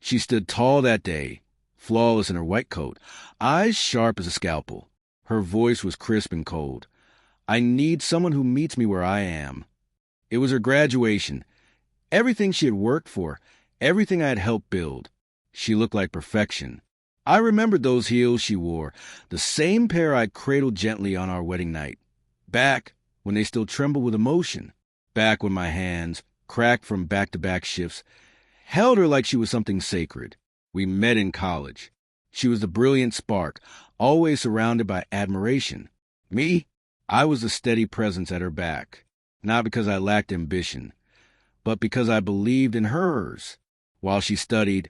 She stood tall that day, flawless in her white coat, eyes sharp as a scalpel. Her voice was crisp and cold. I need someone who meets me where I am. It was her graduation. Everything she had worked for, everything I had helped build. She looked like perfection. I remembered those heels she wore, the same pair I cradled gently on our wedding night. Back when they still trembled with emotion. Back when my hands, cracked from back-to-back shifts, held her like she was something sacred. We met in college. She was the brilliant spark, always surrounded by admiration. Me? I was the steady presence at her back, not because I lacked ambition, but because I believed in hers. While she studied,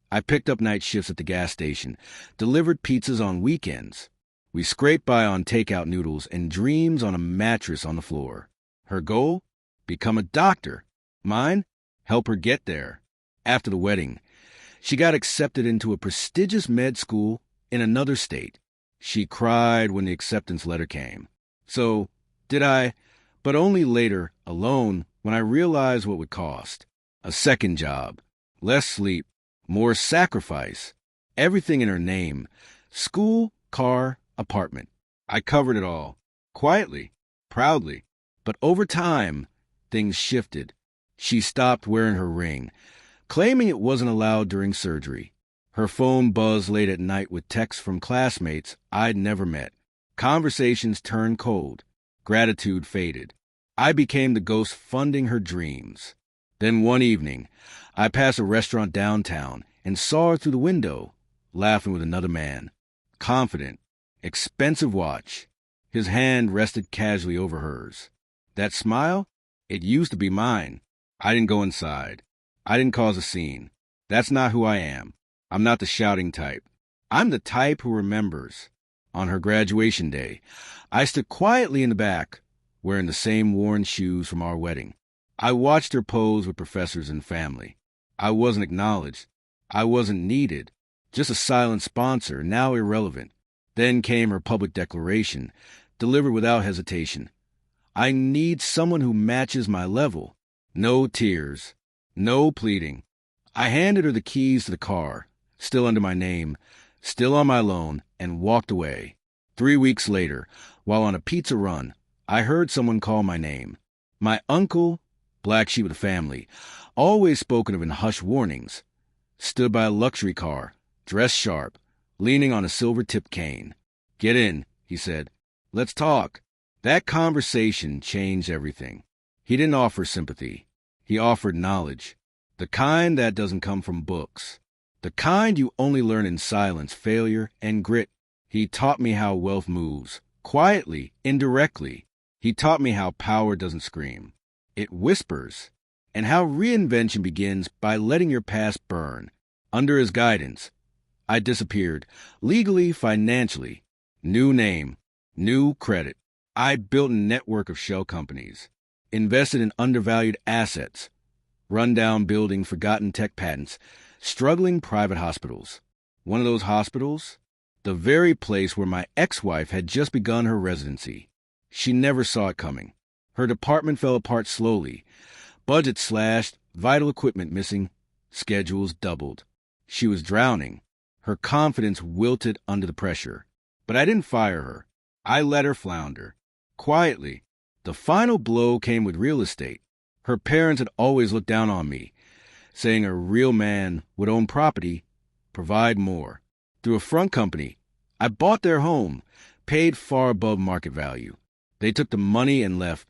I picked up night shifts at the gas station, delivered pizzas on weekends. We scraped by on takeout noodles and dreams on a mattress on the floor. Her goal? Become a doctor. Mine? Help her get there. After the wedding, she got accepted into a prestigious med school in another state. She cried when the acceptance letter came. So, did I, but only later, alone, when I realized what it would cost. A second job, less sleep, more sacrifice, everything in her name. School, car, apartment. I covered it all, quietly, proudly. But over time, things shifted. She stopped wearing her ring, claiming it wasn't allowed during surgery. Her phone buzzed late at night with texts from classmates I'd never met. Conversations turned cold. Gratitude faded. I became the ghost funding her dreams. Then one evening, I passed a restaurant downtown and saw her through the window, laughing with another man. Confident, expensive watch. His hand rested casually over hers. That smile? It used to be mine. I didn't go inside. I didn't cause a scene. That's not who I am. I'm not the shouting type. I'm the type who remembers. On her graduation day, I stood quietly in the back, wearing the same worn shoes from our wedding. I watched her pose with professors and family. I wasn't acknowledged. I wasn't needed. Just a silent sponsor, now irrelevant. Then came her public declaration, delivered without hesitation. I need someone who matches my level. No tears. No pleading. I handed her the keys to the car, still under my name, still on my loan, and walked away. 3 weeks later, while on a pizza run, I heard someone call my name. My uncle, black sheep of the family, always spoken of in hushed warnings, stood by a luxury car, dressed sharp, leaning on a silver-tipped cane. "Get in," he said. "Let's talk." That conversation changed everything. He didn't offer sympathy. He offered knowledge. The kind that doesn't come from books. The kind you only learn in silence, failure, and grit. He taught me how wealth moves, quietly, indirectly. He taught me how power doesn't scream. It whispers. And how reinvention begins by letting your past burn. Under his guidance, I disappeared, legally, financially. New name, new credit. I built a network of shell companies, invested in undervalued assets, rundown building, forgotten tech patents, struggling private hospitals. One of those hospitals? The very place where my ex-wife had just begun her residency. She never saw it coming. Her department fell apart slowly. Budget slashed, vital equipment missing, schedules doubled. She was drowning. Her confidence wilted under the pressure. But I didn't fire her. I let her flounder. Quietly. The final blow came with real estate. Her parents had always looked down on me, saying a real man would own property, provide more. Through a front company, I bought their home, paid far above market value. They took the money and left,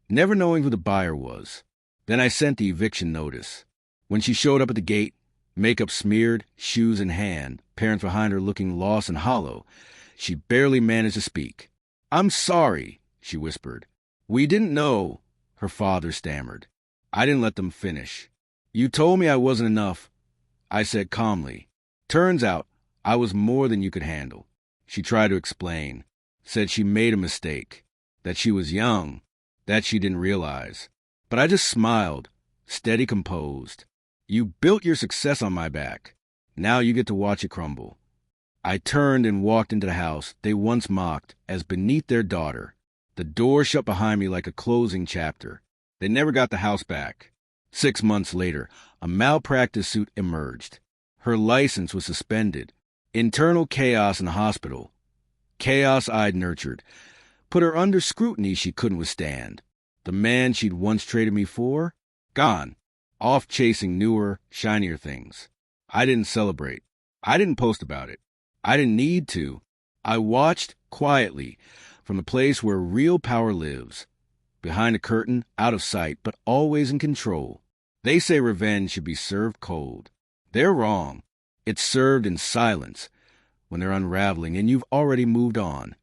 never knowing who the buyer was. Then I sent the eviction notice. When she showed up at the gate, makeup smeared, shoes in hand, parents behind her looking lost and hollow, she barely managed to speak. "I'm sorry," she whispered. "We didn't know," her father stammered. I didn't let them finish. "You told me I wasn't enough," I said calmly. "Turns out I was more than you could handle." She tried to explain, said she made a mistake, that she was young, that she didn't realize. But I just smiled, steady, composed. "You built your success on my back. Now you get to watch it crumble." I turned and walked into the house they once mocked as beneath their daughter. The door shut behind me like a closing chapter. They never got the house back. 6 months later, a malpractice suit emerged. Her license was suspended. Internal chaos in the hospital. Chaos I'd nurtured. Put her under scrutiny she couldn't withstand. The man she'd once traded me for? Gone. Off chasing newer, shinier things. I didn't celebrate. I didn't post about it. I didn't need to. I watched quietly from the place where real power lives. Behind a curtain, out of sight, but always in control. They say revenge should be served cold. They're wrong. It's served in silence when they're unraveling and you've already moved on.